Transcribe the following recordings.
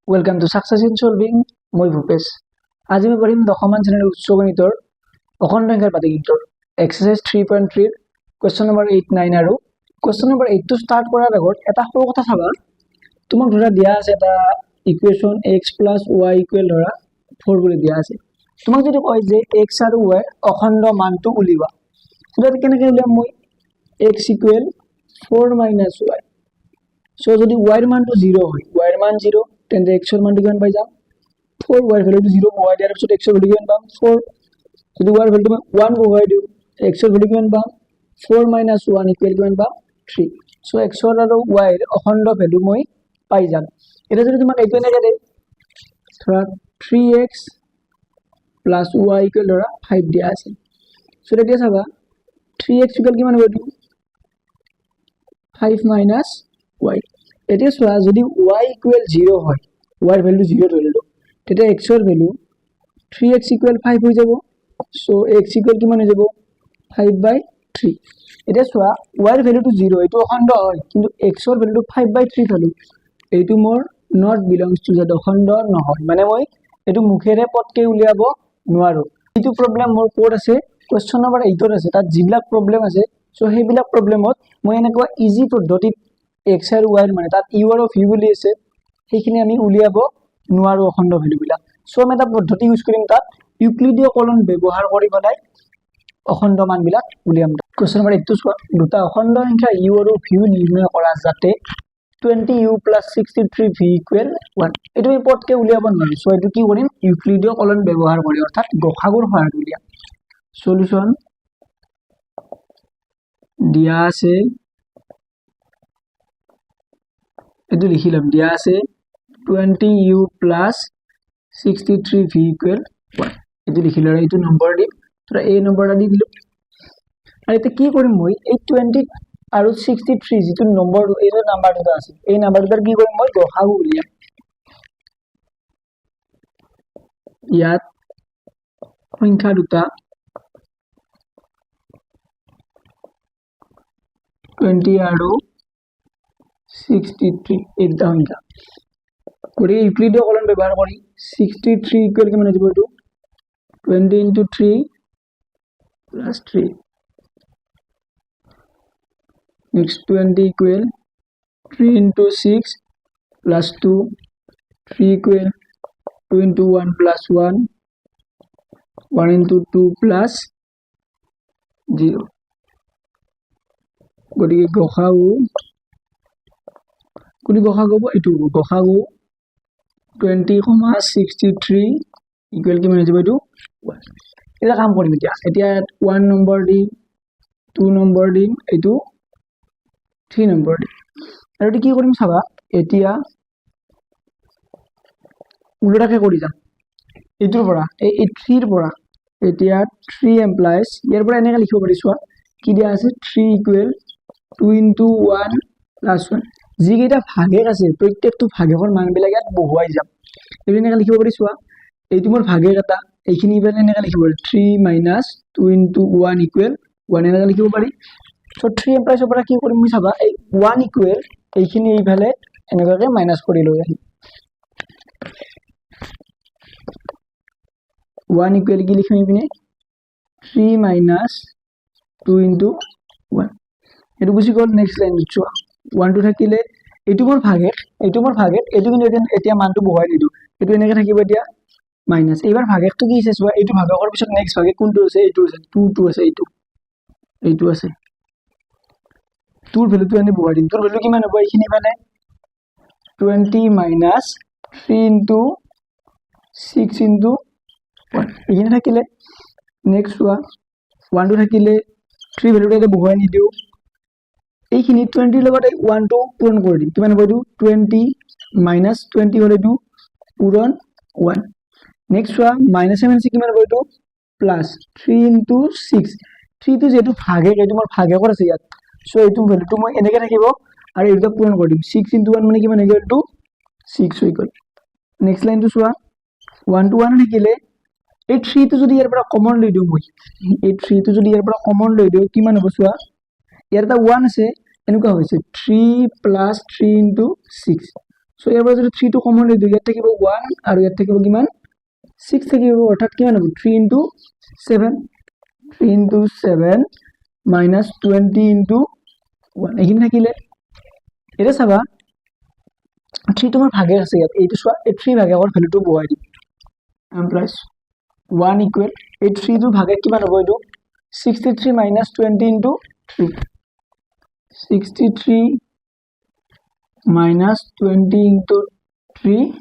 Welcome to Success in Solving. মই ভূপেশ। আজি আমি পঢ়িম দশমান শ্ৰেণীৰ উচ্চ গণিতৰ অখণ্ড সংখ্যাৰ পাটিগণিতৰ এক্সাৰসাইজ 3.3 কোৱেশ্চন নম্বৰ 8 9 আৰু কোৱেশ্চন নম্বৰ 8 টো ষ্টাৰ্ট কৰাৰ আগত এটা সৰু কথা চাবা। তোমাক ধৰা দিয়া আছে এটা ইকুৱেশ্যন x + y = ধৰা 4 বুলি দিয়া আছে। তোমাক যদি কয় যে x আৰু y অখণ্ড মানটো উলিওৱা, তেতিয়া কেনেকৈ উলিয়াম? মই x = 4 - y। সো যদি y এর মানটো 0 হয়, y এর মান 0, তেন্তে x এর মানটো কিমান পাই যাম? 4। y এর ভ্যালুটো 0 y দিয়াৰ পিছত x এর ভ্যালু কিমান পাম? 4। যদি y এর ভ্যালুটো 1 বহাই দিও, x এর ভ্যালু কিমান পাম? 4 - 1 = কিমান পাম? 3। সো x আৰু y এর অখণ্ড ভ্যালু মই পাই যাম। এটা যদি তোমাক এইটো এনেকৈ দেই, ধৰা 3x + y = ধৰা 5 দিয়া আছে। সো এতিয়া চাবা 3x = কিমান হ'ব? 5 - y। এতিয়া চোৱা যদি y = 0 হয়, y এৰ ভ্যালু 0 ধৰিলো, তেতিয়া x এর ভ্যালু 3x = 5 হৈ যাব। সো x = কিমান হৈ যাব? 5/3। এতিয়া চোৱা y এৰ ভ্যালুটো 0, এটো অখণ্ড হয়, কিন্তু x এৰ ভ্যালুটো 5/3 হলো। এইটো মোৰ not belongs to z, অখণ্ড নহয়, মানে মই এটো মুখেৰে পটকে উলিয়াব নোৱাৰো। এইটো প্ৰবলেম মোৰ কোড আছে কোৱেশ্চন নম্বৰ 8 ত আছে। তাত যিবিলাক প্ৰবলেম আছে, সো সেইবিলাক প্ৰবলেমত মই এনেকুৱা ইজি পদ্ধতিত x আৰু y মানে তাত u আৰু v বুলি আছে, সেইখিনি আমি উলিয়াব নোৱাৰো অখণ্ড ভ্যালুবিলাক। সো আমি এটা পদ্ধতি ইউজ কৰিম, তাত ইউক্লিডীয় কলন ব্যৱহাৰ কৰি পেলাই অখণ্ড মানবিলাক উলিয়াম। কোৱেশ্চন নম্বৰ 8 টো চোৱা, দুটা অখণ্ড সংখ্যা u আৰু v নিৰ্ণয় কৰা যাতে 20u + 63v = 1। এইটো আমি পটকে উলিয়াব নোৱাৰো। সো এইটো কি কৰিম? ইউক্লিডীয় কলন ব্যৱহাৰ কৰি, অৰ্থাৎ গসাগুৰ সহায়ত উলিয়াম। সলিউশন দিয়া আছে, এটো লিখি লম, দিয়া আছে 20u + 63v = 1। এটো লিখি লম, এইটো নম্বৰ দিম, তোৰা এই নম্বৰটা দি দিলো। আৰু এটা কি কৰিম, মই এই 20 আৰু 63 যেটো নম্বৰ, এই যে নাম্বাৰ দুটা আছে, এই নাম্বাৰ দুটাৰ কি কৰিম? মই গসাগু উলিয়াম। ইয়াত সংখ্যা দুটা 20 আৰু 63, এই দুটা সংখ্যা গতিকে ইউক্লিডীয় কলন ব্যৱহাৰ কৰি 63 = কিমান হৈ যাব? এইটো 20 × 3 + 3। next 20 = 3 × 6 + 2, 3 = 2 × 1 + 1, 1 × 2 + 0। গতিকে গসাগু কোন গসাগু হ'ব? এইটো গসাগু 20, 63 = কিমান হৈ যাব? এইটো 1। এটা কাম কৰিম, এতিয়া 1 নম্বৰ দিম, 2 নম্বৰ দিম, এইটো 3 নম্বৰ দিম। আৰু এটো কি কৰিম চাবা, এতিয়া উল্টাকে কৰি যাম। এইটোৰ পৰা এই 3 ৰ পৰা এতিয়া 3 এমপ্লয়িজ, ইয়াৰ পৰা এনেকৈ লিখিব পাৰি। চোৱা কি দিয়া আছে, 3 = 2 × 1 + 1। যিকেইটা ভাগেক আছে প্ৰত্যেকটো ভাগেকৰ মানবিলাক ইয়াত বহুৱাই যাম। এইটো এনেকৈ লিখিব পাৰি। চোৱা এইটো মোৰ ভাগেক এটা, এইখিনি ইফালে এনেকৈ লিখিব পাৰি, 3 - 2 × 1 = 1 এনেকৈ লিখিব পাৰি। সো 3 এমপ্লয়িজৰ পৰা কি কৰিম মই চাবা, এই 1 = এইখিনি এইফালে এনেকুৱাকে মাইনাস কৰি লৈ আহিম। 1 = কি লিখিম ইপিনে? 3 - 2 × 1। এটো গুছি গ'ল। নেক্সট লাইন চোৱা, 1 টো থাকিলে, এইটো মোৰ ভাগেক, এইটো কিন্তু এতিয়া মানটো বহাই নিদিও, এইটো এনেকৈ থাকিব এতিয়া মাইনাস। এইবাৰ ভাগেকটো কি আছে চোৱা, এইটো ভাগকৰ পিছত নেক্সট ভাগেক কোনটো আছে? এইটো আছে, 2 আছে, এইটো আছে। 2 ৰ ভ্যালুটো আমি বহাই দিম। 2 ৰ ভ্যালু কিমান হ'ব? এইখিনি মানে 20 - 3 × 6 × 1 এইখিনি থাকিলে। নেক্সট চোৱা 1 টো থাকিলে, 3 ভ্যালুটো এটা বহাই নিদিও, এইখিনি 20 ৰ লগত এই 1 টো পূৰণ কৰি দিম। কিমান হ'ব? এইটো 20 - 20 হ'ল, এইটো পূৰণ 1। নেক্সট চোৱা -7 কিমান হ'ব? এইটো +3 × 6। 3 টো যেটো ভাগেক, এইটো মোৰ ভাগেকৰ আছে ইয়াত। সো এইটো ভ্যালুটো মই এনেকৈ থাকিব, আৰু এইটো পূৰণ কৰি দিম। 6 × 1 মানে কিমান হৈ গ'ল? এইটো 6 হৈ গ'ল। নেক্সট লাইনটো চোৱা, 1 টো 1 থাকিলে, এই 3 টো যদি ইয়াৰ পৰা কমন লৈ দিও, মই এই 3 টো যদি ইয়াৰ পৰা কমন লৈ দিও, কিমান হ'ব? চোৱা ইয়াৰ এটা 1 আছে, এনেকুৱা হৈছে 3 + 3 × 6। সো ইয়াৰ পৰা যদি 3 টো কমন লৈ দিওঁ ইয়াত থাকিব 1 আৰু ইয়াত থাকিব কিমান 6 থাকিব অৰ্থাৎ কিমান হ'ব 3 into 7 3 into 7 minus 20 into 1 এইখিনি থাকিলে এটা চাবা 3 তোমাৰ ভাগে আছে ইয়াত এইটো চোৱা এই 3 ভাগে আগৰ ভ্যালুটো বহাই দিম m plus 1 equal এই 3 টো ভাগে কিমান হ'ব এইটো 63 minus 20 into 3 63 minus 20 into 3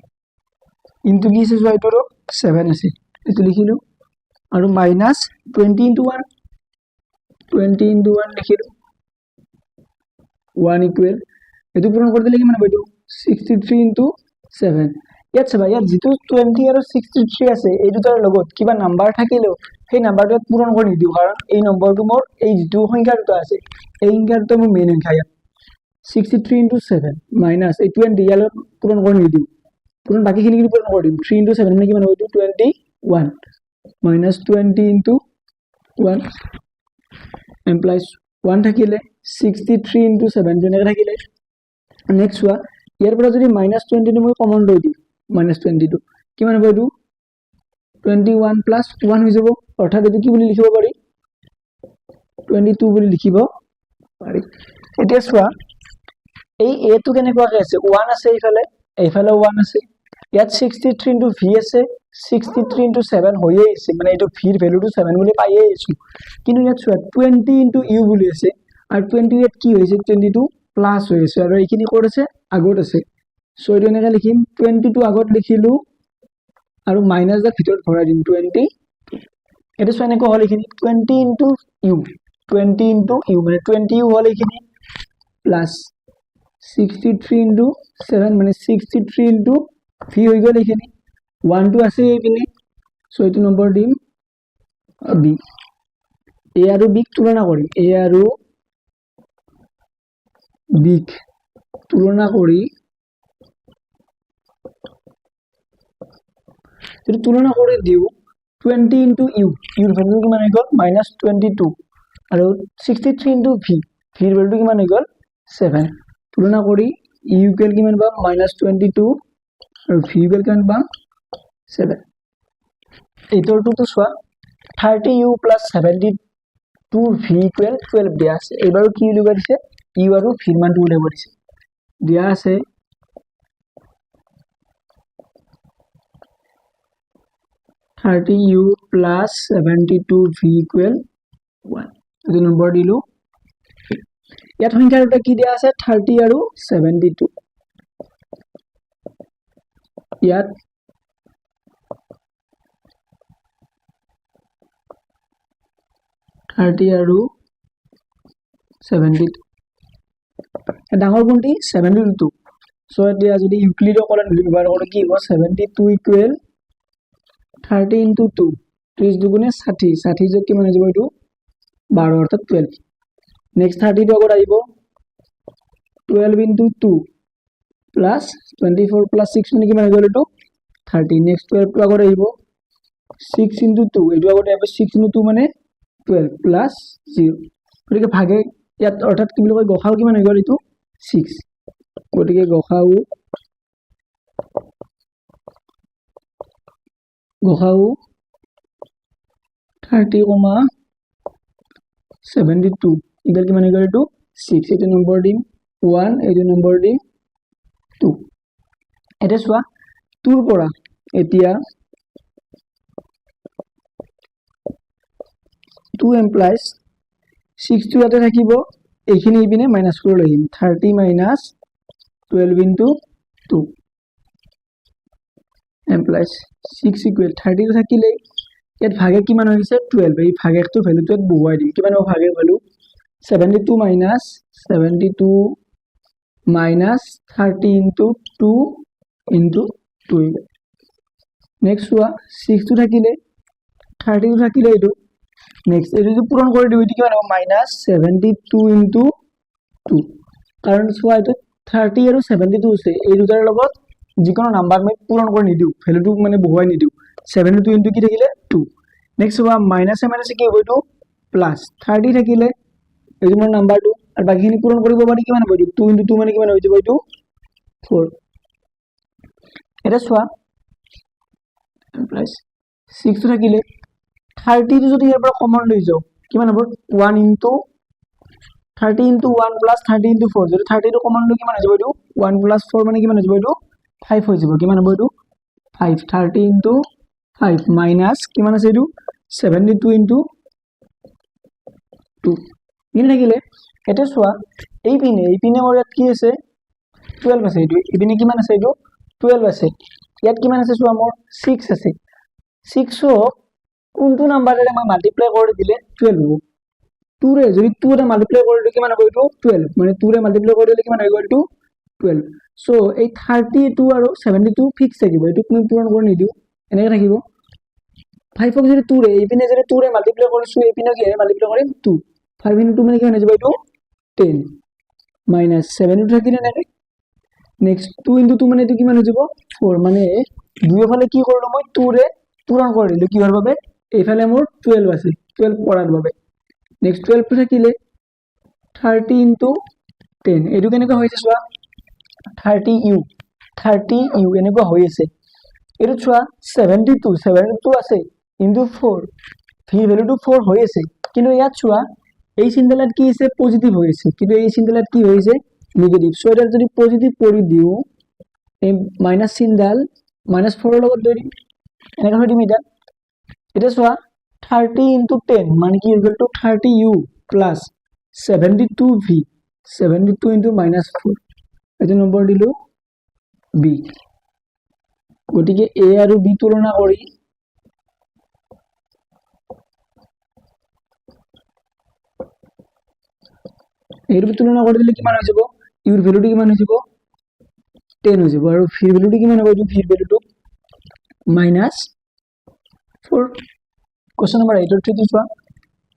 into কি আছে চোৱা এইটো 7 আছে এইটো লিখিলো আৰু minus 20 into 1 20 into 1 লিখিলো 1 equal এইটো পূৰণ কৰি দিলে কিমান হ'ব এইটো 63 into 7 ইয়াত চাবা ইয়াত যেটো 20 আৰু 63 আছে এই দুটাৰ লগত কিবা নাম্বাৰ থাকিলেও সেই নাম্বাৰটো পূৰণ কৰি দিও কাৰণ এই নম্বৰটো মোৰ এই যেটো সংখ্যা দুটা আছে এই সংখ্যাটো মোৰ মেইন সংখ্যা ইয়াত 63 into 7 minus এই 20 ইয়ালৈ পূৰণ কৰি নিদিও পূৰণ বাকিখিনি কি পূৰণ কৰি দিম 3 into 7 মানে কিমান হ'ব এইটো 21 minus 20 into 1 implies 1 থাকিলে 63 into 7 জনেকে থাকিলে নেক্সট ওয়া ইয়াৰ পৰা যদি -20 টো মই কমন লৈ দিম -20 টো কিমান হ'ব এইটো 21 plus 1 হৈ যাব অৰ্থাৎ এইটো কি বুলি লিখিব পাৰি 22 বুলি লিখিব পাৰি এতিয়া চোৱা এই a টো কেনেকুৱাকে আছে 1 আছে এইফালে 1 আছে ইয়াত 63 into v আছে 63 into 7 হৈয়ে আছে মানে এইটো v ৰ ভ্যালুটো 7 বুলি পাইয়ে আছো কিন্তু ইয়াত চোৱা 20 into u বুলি আছে আৰু 20 ইয়াত কি হৈছে 22 প্লাস হৈ আছে আৰু এইখিনি ক'ত আছে আগত আছে সো এইটো এনেকৈ লিখিম 22 আগত লিখিলো আৰু মাইনাস দা ভিতৰত ভৰাই দিম 20 এটা সো এনেকৈ হল এইখিনি 20 into u 20 into u মানে 20 u হল এইখিনি প্লাস 63 into 7 মানে 63 into v হৈ গল এইখিনি 1 2 আছে এইপিনে সো এইটো নম্বৰ দিম b a আৰু b তুলনা কৰিম a আৰু b তুলনা কৰি যদি তুলনা কৰি দিও 20 into u u ভ্যালু কিমান হৈ গল -22 আৰু 63 into v v ৰ ভ্যালু কিমান হৈ গল 7 তুলনা কৰি u ইকুৱেল কিমান পাম -22 আৰু v ইকুৱেল কিমান পাম 7 এইটোৰটো চোৱা 30u plus 72v equal 12 দিয়া আছে এবাৰো কি উলিয়াব দিছে u আৰু v ৰ মানটো উলিয়াব দিছে দিয়া আছে 30u plus 72v equal 1 এইটো নম্বৰ দিলো ইয়াত সংখ্যা দুটা কি দিয়া আছে 30 আৰু 72 ইয়াত 30 আৰু 72 ডাঙৰ কোনটি 72 সো এতিয়া যদি ইউক্লিডৰ কলন ব্যৱহাৰ কৰো কি হ'ব 72 ইকুৱেল 30 into 2 30 দুগুণে 60 60 যোগ কিমান হৈ যাব এইটো 12 অৰ্থাৎ 12 নেক্সট 30 টো আগত আহিব 12 into 2 plus 24 plus 6 মানে কিমান হৈ গল এইটো 30 নেক্সট 12 টো আগত আহিব 6 into 2 এইটো আগত আহিব 6 into 2 মানে 12 plus 0 গতিকে ভাগে ইয়াত অৰ্থাৎ কি বুলি কয় গসাউ কিমান হৈ গল এইটো 6 গতিকে গসাউ 30,72 ইকুৱেল কিমান হৈ গল এইটো 6 এইটো নম্বৰ দিম 1 এইটো নম্বৰ দিম 2 এটা চোৱা 2 ৰ পৰা এতিয়া 2 implies 6 টো ইয়াতে থাকিব এইখিনি ইপিনে মাইনাস কৰি লৈ আহিম 30 minus 12 into 2 implies 6 equal 30 থাকিলে ইয়াত ভাগে কিমান হৈছে 12 এই ভাগেটো ভ্যালুটো বহুৱাই দিম কিমান হ'ব ভাগে value 72 minus 30 into 2 into 2 next ওয়া 6 টো থাকিলে 30 টো থাকিলে এইটো নেক্সট এইটো পূৰণ কৰি দিও এটো কিমান হ'ব -72 into 2 কাৰণ চোৱা এইটো 30 আৰু 72 আছে এই দুটাৰ লগত যিকোনো নাম্বাৰ মই পূৰণ কৰি নিদিও ভ্যালুটো মানে বহুৱাই নিদিও 72 into কি থাকিলে 2 নেক্সট ওয়া মাইনাস কি হ'ব এইটো প্লাস 30 থাকিলে এইটো মোৰ নাম্বাৰটো আৰু বাকিখিনি পূৰণ কৰিব পাৰি কিমান হ'ব এইটো 2 into 2 মানে কিমান হৈ যাব এইটো 4 এটা চোৱা প্লাস 6 থাকিলে 30 টো যদি ইয়াৰ পৰা কমন লৈ যাও কিমান হ'ব 1 ইনটু 30 ইনটু 1 প্লাস 30 ইনটু 4 যদি 30 টো কমন লৈ কিমান হৈ যাব এটো 1 প্লাস 4 মানে কিমান হৈ যাব এটো 5 হৈ যাব কিমান হ'ব এটো 5 30 ইনটু 5 মাইনাস কিমান আছে এটো 72 ইনটু 2 ইন থাকিলে এটা চোৱা এই পিনে মোৰ ইয়াত কি আছে 12 আছে এটো এই পিনে কিমান আছে এটো 12 আছে ইয়াত কিমান আছে চোৱা মোৰ 6 আছে 6 কোনটো নাম্বাৰেৰে মই মাল্টিপ্লাই কৰি দিলে 12 হ'ব 2 ৰে যদি 2 ৰে মাল্টিপ্লাই কৰি দিলে কিমান হ'ব এটো 12 মানে 2 ৰে মাল্টিপ্লাই কৰি দিলে কিমান হৈ গ'ল এটো 12 সো এই 32 আৰু 72 ফিক্স থাকিব এটো কোনো পূৰণ কৰি নিদিও এনেকৈ থাকিব 5 ক যদি 2 ৰে এই পিনে যদি 2 ৰে মাল্টিপ্লাই কৰিছো এই পিনে কি মাল্টিপ্লাই কৰিম 2 5 ইনটু 2 মানে কিমান হৈ যাব এটো 10 মাইনাস 72 থাকিলে নেকি নেক্সট 2 ইনটু 2 মানে এটো কিমান হৈ যাব 4 মানে দুয়োফালে কি কৰিলো মই 2 ৰে পূৰণ কৰি দিলো কিহৰ বাবে এইফালে মোৰ 12 আছে 12 পৰাৰ বাবে নেক্সট 12 টো থাকিলে 30 ইনটু 10 এটো কেনেকৈ হৈছে চোৱা 30 ইউ এনেকুৱা হৈ আছে এটো চোৱা 72 আছে ইনটু 4 ভি ভ্যালুটো 4 হৈ আছে কিন্তু ইয়াত চোৱা এই চিম্বলত কি আছে পজিটিভ হৈ আছে কিন্তু এই চিম্বলত কি হৈছে নেগেটিভ সো এটা যদি পজিটিভ কৰি দিও এই মাইনাস চিনডাল -4 ৰ লগত ধৰি এনেকৈ হৈ দিম এটা চোৱা 30 ইনটু 10 মানে কি equal to 30 U plus 72 V 72 into -4 এটা নম্বৰ দিলো বি গটিকে এ আৰু বি তুলনা কৰি এৰ তুলনা কৰে দিলে কিমান হৈ যাব ইউৰ ভ্যালুটো কিমান হৈ যাব 10 হৈ যাব আৰু ভি ভ্যালুটো কিমান হ'ব ভি ভ্যালুটো -4 क्वेश्चन नंबर 8 ৰ চোৱা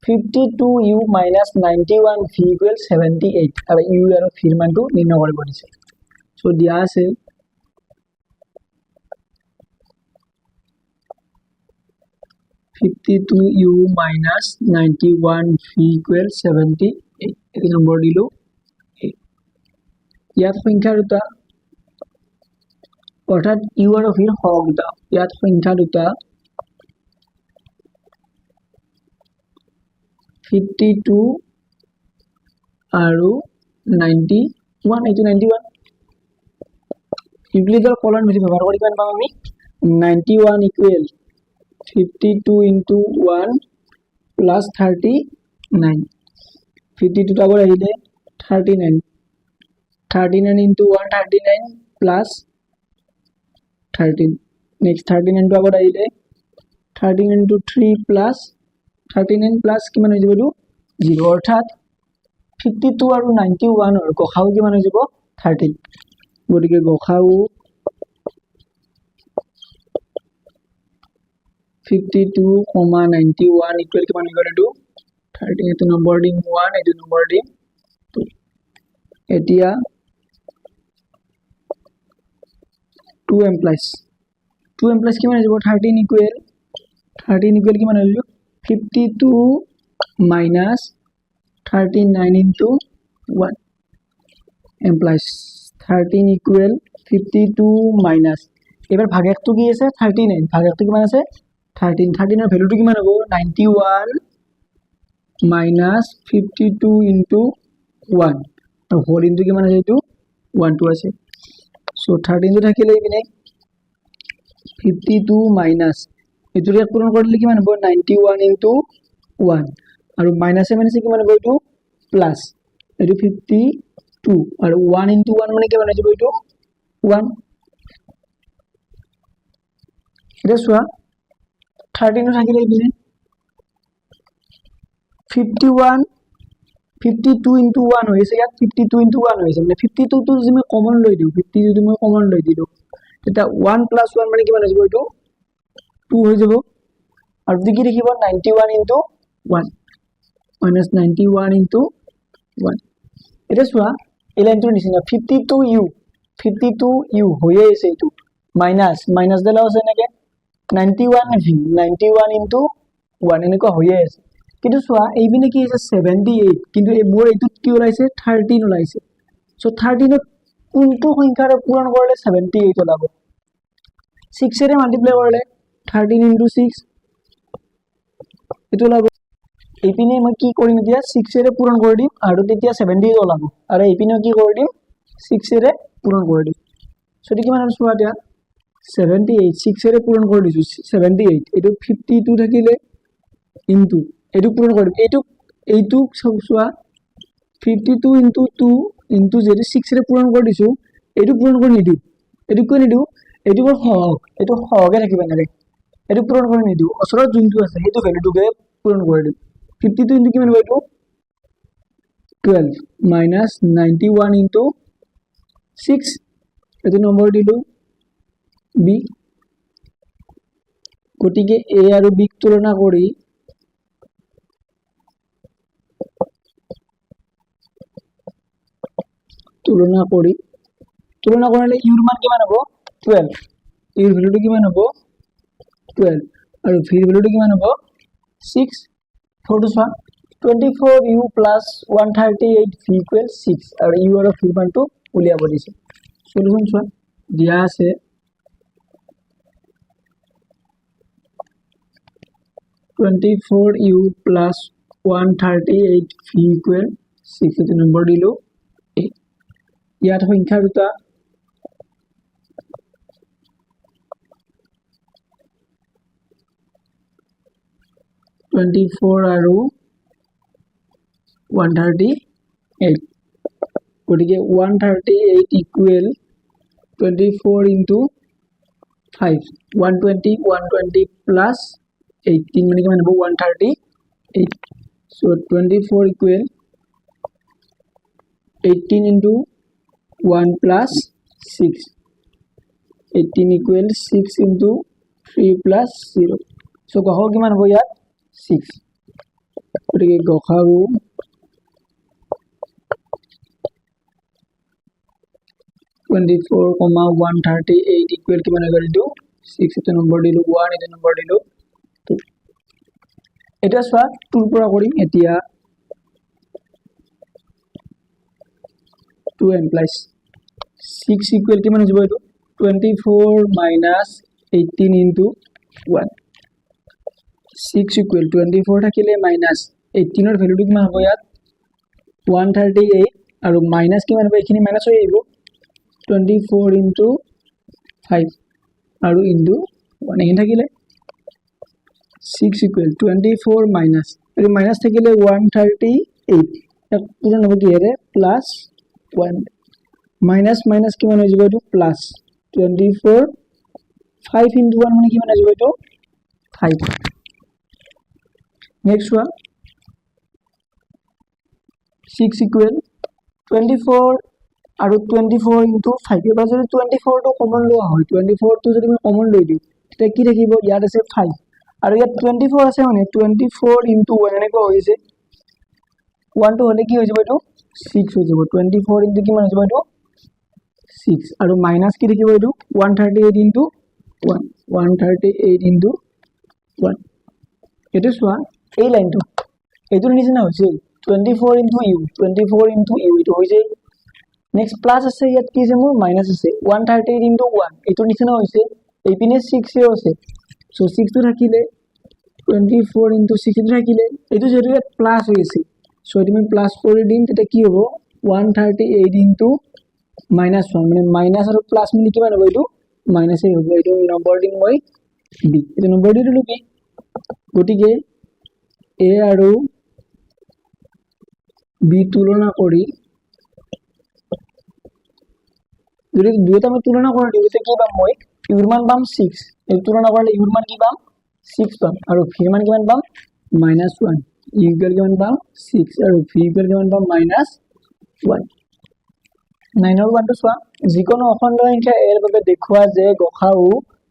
52 u 91 v equal 78 আৰু u আৰু v ৰ মানটো নিৰ্ণয় কৰিব দিছে সো দিয়া আছে -52u 91 v equal 78 এই নম্বৰ দিলো ইয়াত সংখ্যা দুটা অৰ্থাৎ ইউ আৰু ভি ৰ হৰণ দুটা ইয়াত সংখ্যা দুটা 52 আৰু 91 এইটো 91 ইউক্লিডৰ কলন বিধি ব্যৱহাৰ কৰি কিমান পাম আমি 91 ইকুৱেল 52 into 1 plus 39 52 টো আগৰ আহিলে 39 into 1 39 plus 13 next 39 টো আগৰ আহিলে 13 into 3 plus 39 plus কিমান হৈ যাব এটো 0 অৰ্থাৎ 52 আৰু 91 ৰ গসাউ কিমান হৈ যাব 13 গটিকে গসাউ 52, 91 equal কিমান হৈ গ'ল এটো 13 এটো নম্বৰ দিম 1 এটো নম্বৰ দিম 2 এতিয়া 2m plus কিমান হৈ যাব 13 equal কিমান হৈ যাব 52 minus 39 into 1 m plus 13 equal 52 minus এবাৰ ভাগেকটো কি আছে 39 ভাগেকটো কিমান আছে 13 ৰ ভ্যালুটো কিমান হ'ব 91 minus 52 into 1 আৰু হোল ইনটু কিমান আছে এটো 1 টো আছে সো 13 টো থাকিলে ইপিনে 52 minus এটো ৰে পূৰণ কৰিলে কিমান হ'ব 91 into 1 আৰু মাইনাসে মাইনাসে কিমান হ'ব এটো প্লাস এটো 52 আৰু 1 into 1 মানে কিমান হৈ যাব এটো 1 এটা চোৱা 13 টো থাকিলে ইপিনে 52 into 1 হৈছে ইয়াত 52 into 1 হৈছে মানে 52 টো যদি মই কমন লৈ দিও 50 যদি মই কমন লৈ দিলো এটা 1 plus 1 মানে কিমান হৈ যাব এটো 2 হৈ যাব আৰু কি দেখিব 91 into 1 minus 91 into 1 এটা চোৱা এই লাইনটোৰ নিচিনা 52u হৈয়ে আছে এটো মাইনাস দেলা আছে নেকে 91 v 91 into 1 এনেকুৱা হৈয়ে আছে কিন্তু চোৱা এইবিনে কি আছে 78 কিন্তু এই মোৰ এটোত কি ওলাইছে 13 ওলাইছে সো 13 ত কোনটো সংখ্যাৰে পূৰণ কৰিলে 78 ওলাব 6 এৰে মাল্টিপ্লাই কৰিলে 13 × 6 এটো ওলাব এইপিনে মই কি কৰিম এতিয়া 6 এৰে পূৰণ কৰি দিম আৰু তেতিয়া 70 ওলাব আৰু এইপিনে কি কৰি দিম 6 এৰে পূৰণ কৰি দিম সো এটো কিমান আছে এতিয়া 78 6 এৰে পূৰণ কৰি দিছো 78 এটো 52 থাকিলে ইনটু এটো পূৰণ কৰিম এইটো চোৱা 52 × 2 ইনটু যেটো 6 এৰে পূৰণ কৰি দিছো এটো পূৰণ কৰি নিদিও এটো কৈ নিদিও এটো বৰ সহগ এটো সহগে থাকিব নালাগে এটো পূৰণ কৰি নিদিও অসৰত যোনটো আছে হেতু ভ্যালুটোকে পূৰণ কৰি দিম 52 ইনটু কিমান হ'ব এটো 12 minus 91 into 6 এটো নম্বৰ দিলো b গটিকে a আৰু b তুলনা কৰি কৰিলে ইউৰ মান কিমান হ'ব 12 ইউৰ ভ্যালুটো কিমান হ'ব 12 আৰু v ৰ ভ্যালুটো কিমান হ'ব 6 ফৰটো চোৱা 24u plus 138 v equals 6 আৰু u আৰু v মানটো উলিয়াব দিছে সলিউশন চোৱা দিয়া আছে 24u plus 138 v equals 6 এটো নম্বৰ দিলো ইয়াত সংখ্যা দুটা 24 আৰু 138 গটিকে 138 equal 24 into 5 120 plus 18 মানে কিমান হ'ব 138 so 24 equal 18 into 1 plus 6 18 equal 6 into 3 plus 0 so গসাগু কিমান হ'ব ইয়াত 6 গটিকে গসাগু 24, 138 equal কিমান হৈ গ'ল এটো 6 এটো নম্বৰ দিলো 1 এটো নম্বৰ দিলো 2 এটা চোৱা 2 পৰা কৰিম এতিয়া 2 implies 6 equal কিমান হৈ যাব এটো 24 minus 18 into 1 6 equal 24 থাকিলে minus 18 ৰ ভ্যালুটো কিমান হ'ব ইয়াত 138 আৰু মাইনাস কিমান হ'ব এখিনি মাইনাস হৈ আহিব 24 into 5 আৰু into 1 এখিনি থাকিলে 6 equal 24 minus আৰু মাইনাস থাকিলে 138 এক পূৰণ হ'ব কি হেৰে প্লাস 1 মাইনাস মাইনাস কিমান হৈ যাব এটো প্লাস 24 5 into 1 মানে কিমান হৈ যাব এটো 5 next one 6 equal 24 আৰু 24 into 5 এবাৰ যদি 24 টো কমন লোৱা হয় 24 টো যদি মই কমন লৈ দিও তেতিয়া কি থাকিব ইয়াত আছে 5 আৰু ইয়াত 24 আছে মানে 24 into 1 এনেকৈ হৈছে 1 টো হলে কি হৈ যাব এটো 6 হৈ যাব 24 into কিমান হৈ যাব এটো 6 আৰু মাইনাস কি থাকিব এটো 138 into 1 138 into 1 এটো চোৱা এই লাইনটো এটোৰ নিচিনা হৈছে 24 into u 24 into u এটো হৈ যায় next plus আছে ইয়াত কি আছে মোৰ মাইনাস আছে 138 into 1 এটোৰ নিচিনা হৈছে এইপিনে 6 এ আছে সো 6 টো থাকিলে 24 into 6 টো থাকিলে এটো যেটো ইয়াত প্লাস হৈ আছে সো এটো মই প্লাস কৰি দিম তেতিয়া কি হ'ব 138 into -1 মানে মাইনাস আৰু প্লাস মিলি কিমান হ'ব এটো মাইনাস এ হ'ব এটো নম্বৰ দিম মই b এটো নম্বৰ দি দিলো b গটিকে a আৰু b তুলনা কৰি যদি দুইটা মই তুলনা কৰি দিও তেতিয়া কি পাম মই ইউৰ মান পাম 6 এই তুলনা কৰিলে ইউৰ মান কি পাম 6 পাম আৰু v মান কিমান পাম -1 u ইকুয়াল কিমান পাম 6 আৰু v ইকুয়াল কিমান পাম -1 9 আৰু 1 টো চোৱা যিকোনো অখণ্ড সংখ্যা a এৰ বাবে দেখুৱা যে গসাউ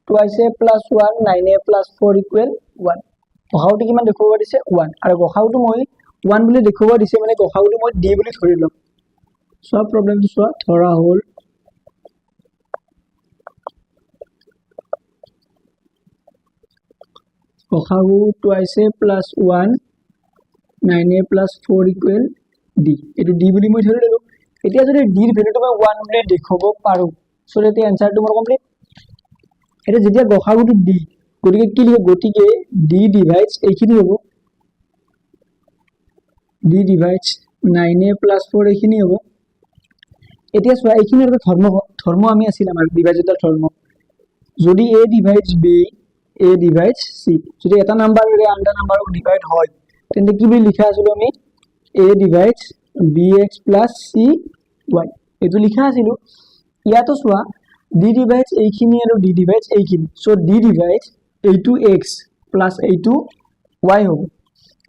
2a + 1 9a + 4 = 1 গসাউটো কিমান দেখুৱা দিছে 1 আৰু গসাউটো মই 1 বুলি দেখুৱা দিছে মানে গসাউটো মই d বুলি ধৰি লম সব প্ৰবলেমটো চোৱা ধৰা হল গসাউ 2a + 1 9a + 4 = d এটো d বুলি মই ধৰি ললো এতিয়া যদি d ৰ ভ্যালুটো মই 1 বুলি দেখাব পাৰো সো তেতিয়া আনসাৰটো মোৰ কমপ্লিট এটা যেতিয়া গসাগুটো ডি, গতিকে কি লিখে, গতিকে ডি ডিভাইডস এইখিনি হ'ব, ডি ডিভাইডস 9a + 4 এইখিনি হ'ব। এতিয়া চোৱা এইখিনি এটা ধৰ্ম আমি আছিল আমাৰ ডিভাইডেডৰ ধৰ্ম, যদি a divides b, a divides c, যদি এটা নাম্বাৰেৰে আনটা নাম্বাৰক ডিভাইড হয় তেন্তে কি বুলি লিখা আছিল আমি, a ডিভাইডস bx + cy, এইটো লিখা আছিল। ইয়াতো চোৱা d ডিভাইডস এইখিনি আৰু d ডিভাইডস এইখিনি, সো d ডিভাইডস এইটো x প্লাস এইটো y হ'ব,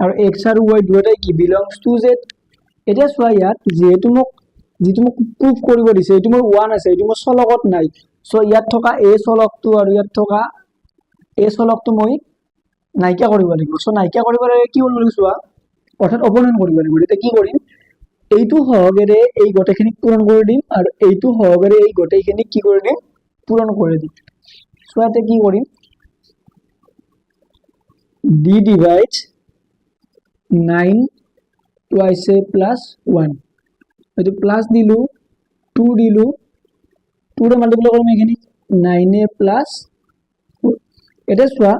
আৰু x আৰু y দুয়োটাই কি বিলংস টু z। এতিয়া চোৱা ইয়াত যিহেতু মোক প্ৰুফ কৰিব দিছে, এইটো মোৰ 1 আছে, এইটো মোৰ চলকত নাই, সো ইয়াত থকা a চলকটো আৰু ইয়াত থকা a চলকটো মই নাইকিয়া কৰিব লাগিব। সো নাইকিয়া কৰিব লাগে কি কৰিব লাগিব চোৱা, অৰ্থাৎ অপনয়ন কৰিব লাগিব। এতিয়া কি কৰিম, এইটো সহগেৰে এই গোটেইখিনিক পূৰণ কৰি দিম আৰু এইটো সহগেৰে এই গোটেইখিনিক কি কৰি দিম, পূৰণ কৰি দিম। সো ইয়াতে কি কৰিম, d divides 9 twice a plus 1, এইটো প্লাস দিলো 2 দিলো, 2 ৰে মাল্টিপ্লাই কৰিম এইখিনি 9a plus 4। এতিয়া চোৱা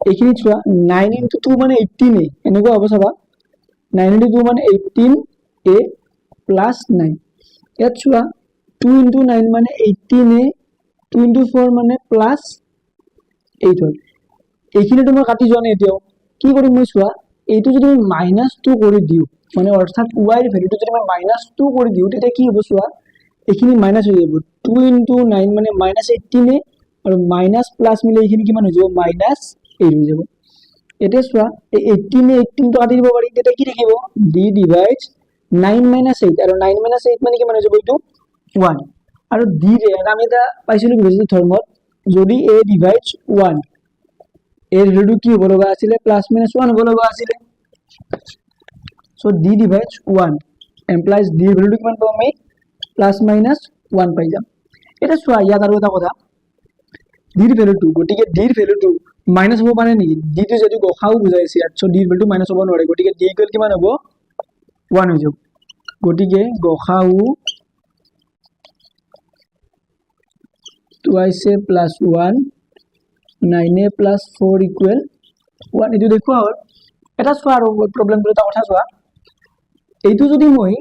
এইখিনি চোৱা 9 into 2 মানে 18a, এনেকুৱা হ'ব চাবা 9 into 2 মানে 18a plus 9। ইয়াত চোৱা 2 into 9 মানে 18a, 2 into 4 মানে plus 8 হ'ল। এইখিনিতো মই কাটি যোৱা নাই, এতিয়াও কি কৰিম মই চোৱা, এইটো যদি মই -2 কৰি দিওঁ, মানে অৰ্থাৎ y ৰ ভ্যালুটো যদি মই -2 কৰি দিওঁ তেতিয়া কি হ'ব চোৱা, এইখিনি মাইনাস হৈ যাব, 2 into 9 মানে -18a আৰু মাইনাস প্লাস মিলে এইখিনি কিমান হৈ যাব, -8 হৈ যাব। এতিয়া চোৱা এই 18 18 তো কাটি দিব পাৰি, তেতিয়া কি থাকিব, d ডিভাইডস 9 - 8, আৰু 9 - 8 মানে কিমান হৈ যাব, এইটো 1। আৰু d ৰে আমি এটা পাইছিলো বিভাজিত ধৰ্মত, যদি a ডিভাইডস 1, এর ভ্যালু কি হ'ব লগা আছিলে, +-1 হ'ব লগা আছিলে। So d divides 1 implies d এর ভ্যালু কিমান পাম আমি, +-1 পাই যাম। এটা চোৱা ইয়াত আৰু এটা কথা, d এৰ ভ্যালুটো, গতিকে d এৰ ভ্যালুটো মাইনাস হ'ব পাৰে নেকি, d টো যেটো গসাও বুজাইছে ইয়াত, সো d এৰ ভ্যালুটো মাইনাস হ'ব নোৱাৰে, গতিকে d ইকুয়াল কিমান হ'ব, 1 হৈ যাব। গতিকে গসাও twice a plus 1, 9a plus 4 equal 1, এইটো দেখুৱা হ'ল। এটা চোৱা আৰু প্ৰবলেমটো এটা কথা চোৱা, এইটো যদি মই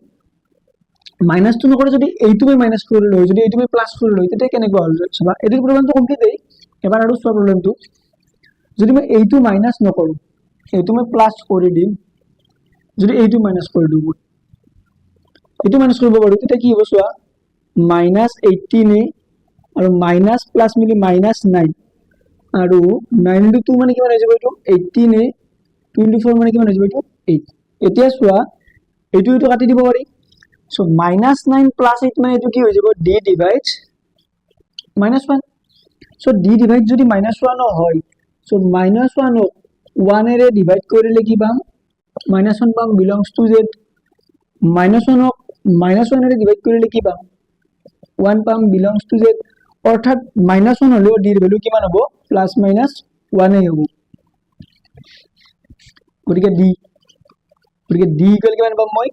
মাইনাসটো নকৰে, যদি এইটো মই মাইনাস কৰি লৈ, যদি এইটো মই প্লাস কৰি লৈ, তেতিয়া কেনেকুৱা হ'ল চাবা, এইটো প্ৰবলেমটো কমপ্লিট হৈ। এবাৰ আৰু চোৱা প্ৰবলেমটো, যদি মই এইটো মাইনাস নকৰো, এইটো মই প্লাস কৰি দিম, যদি এইটো মাইনাস কৰি দিওঁ, এইটো মাইনাস কৰিব পাৰো, তেতিয়া কি হ'ব চোৱা, -18a আৰু মাইনাস প্লাস মিলি -9, আৰু 9 into 2 মানে কিমান হৈ যাব, এইটো 18a, 2 into 4 মানে কিমান হৈ যাব, এইটো 8। এতিয়া চোৱা এইটো কাটি দিব পাৰি, সো -9 + 8 মানে এইটো কি হৈ যাব, d divides -1। So d divide যদি -1 হয়, সো -1 ক 1 এৰে ডিভাইড কৰিলে কি পাম, -1 পাম, বিলংস টু z। -1 ক -1 এৰে ডিভাইড কৰিলে কি পাম, 1 পাম, বিলংস টু z। অৰ্থাৎ -1 হলেও d এর ভ্যালু কিমান হ'ব, +-1 হ'ব। গতিকে d ইকুয়াল কিমান পাম মই,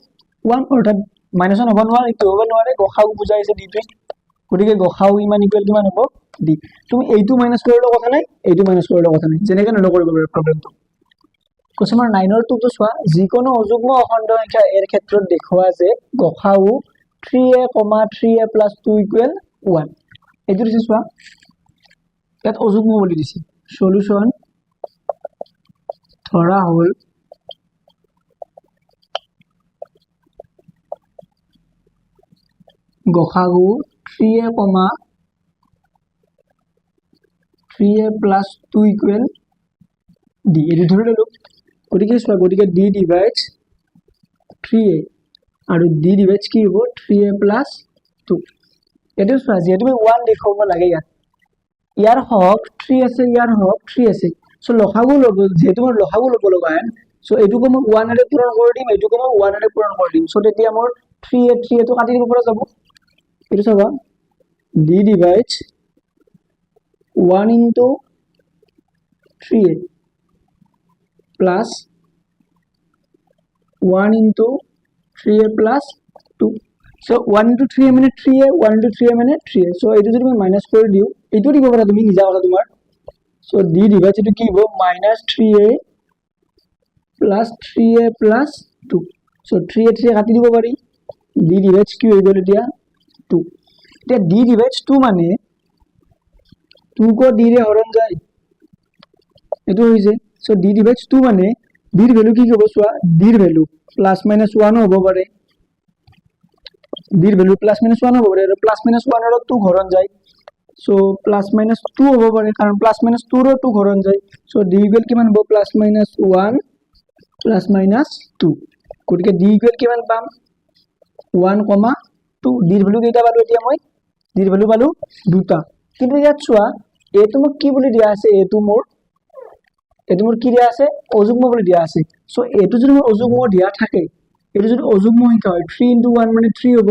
1, অৰ্থাৎ -1 হ'ব নোৱাৰে, এইটো হ'ব নোৱাৰে, গসাউ বুজাইছে d টোৱে, গতিকে গসাউ ইমান ইকুয়াল কিমান হ'ব, d। তুমি এইটো মাইনাস কৰিলেও কথা নাই, এইটো মাইনাস কৰিলেও কথা নাই, যেনেকৈ নহলেও কৰিব পাৰা প্ৰবলেমটো। কোৱেশ্চন নম্বৰ 9 ৰ টো চোৱা, যিকোনো অযুগ্ম অখণ্ড সংখ্যা এৰ ক্ষেত্ৰত দেখুৱা যে গসাউ 3a, 3a plus 2 equal 1। এইটো দিছে চোৱা, ইয়াত অযুগ্ম বুলি দিছে, সলিউশন ধৰা হ'ল গসাগু 3a, 3a plus 2 equal d, এইটো ধৰি ললো। গতিকে চোৱা, গতিকে d ডিভাইডস 3a আৰু d ডিভাইডস কি হ'ব, 3a plus 2। এইটো চোৱা, যেহেতু 1 দেখুৱাব লাগে, ইয়াৰ হক 3 আছে, ইয়াৰ হক 3 আছে, সো লসাগু ল'ব, যেহেতু মোৰ লসাগু ল'ব লগা হয়, সো এইটোকো মই 1 এৰে পূৰণ কৰি দিম, এইটোকো মই 1 এৰে পূৰণ কৰি দিম, সো তেতিয়া মোৰ 3a তো কাটি দিব পৰা যাব। এইটো চাবা, d divides 1 into 3a plus 1 into 3a plus 2, so 1 into 3a মানে 3a 1 into 3a মানে 3a সো এইটো যদি মই মাইনাস কৰি দিও এইটো দিব পাৰা তুমি নিজা কথা তোমাৰ সো d ডিভাইড এটো কি হ'ব -3a plus 3a plus 2 so 3a 3 কাটি দিব পাৰি d ডিভাইড কি হৈ গ'ল এতিয়া 2 এতিয়া d ডিভাইড 2 মানে 2 को d रे হৰণ যায় এটো হৈছে সো d ডিভাইড 2 মানে d ৰ ভ্যালু কি হ'ব চোৱা d ৰ ভ্যালু প্লাস মাইনাস 1 হ'ব পাৰে d ৰ ভ্যালু প্লাস মাইনাস 1 হ'ব পাৰে আৰু প্লাস মাইনাস 1 ৰ 2 হৰণ যায় সো প্লাস মাইনাস 2 হ'ব পাৰে কাৰণ প্লাস মাইনাস 2 ৰ 2 হৰণ যায় সো d ইকুৱেল কিমান হ'ব প্লাস মাইনাস 1 প্লাস মাইনাস 2 গতিকে d ইকুৱেল কিমান পাম 1, 2 d ৰ ভ্যালু কেইটা পালো এতিয়া মই d ৰ ভ্যালু পালো দুটা কিন্তু ইয়াত চোৱা এটো মোক কি বুলি দিয়া আছে এটো মোৰ কি দিয়া আছে অযুগ্ম বুলি দিয়া আছে সো এটো যদি মোৰ অযুগ্ম দিয়া থাকে এটো যদি অযুগ্ম সংখ্যা হয় 3 into 1 মানে 3 হ'ব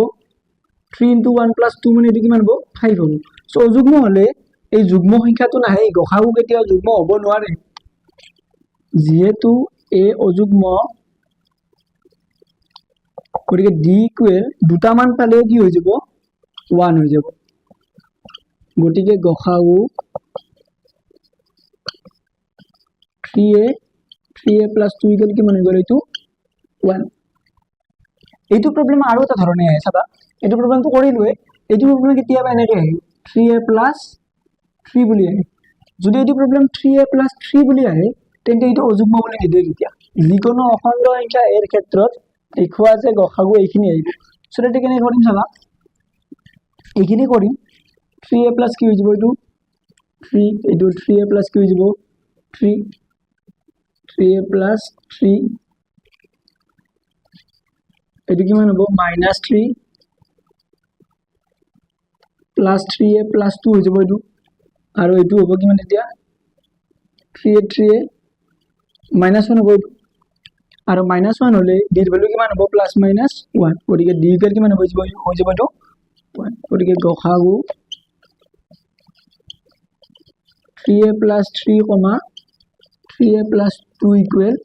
3 into 1 plus 2 মানে এটো কিমান হ'ব 5 হ'ব সো অযুগ্ম হলে এই যুগ্ম সংখ্যাটো নাহে গসাগু কেতিয়া যুগ্ম হ'ব নোৱাৰে যেহেতু এ অযুগ্ম গতিকে d ইকুৱেল দুটা মান পালে কি হৈ যাব 1 হৈ যাব গতিকে গসাগু 3a plus 2 equal কিমান হৈ গ'ল এইটো 1 এইটো প্ৰবলেম আৰু এটা ধৰণে আহে চাবা এইটো প্ৰবলেমটো কৰিলোৱে এইটো প্ৰবলেম কেতিয়াবা এনেকৈ আহে 3a plus 3 বুলি আহে যদি এইটো প্ৰবলেম 3a plus 3 বুলি আহে তেন্তে এইটো অযুগ্ম বুলি নিদিয়ে তেতিয়া যিকোনো অখণ্ড সংখ্যা এৰ ক্ষেত্ৰত দেখুৱা যে গসাগু এইখিনি আহিব সো এটা কেনে কৰিম চাবা এইখিনি কৰিম 3a plus কি হৈ যাব এইটো 3 এইটো 3a plus কি হৈ যাব 3a plus 3 এইটো কিমান হ'ব -3 plus 3a plus 2 হৈ যাব এইটো আৰু এইটো হ'ব কিমান এতিয়া 3a -1 হ'ব এইটো আৰু -1 হলে d ৰ ভ্যালু কিমান হ'ব +-1 গতিকে d ইকুৱেল কিমান হৈ যাব এইটো 1 গতিকে গসাগু 3a plus 3, 3a plus 2 equal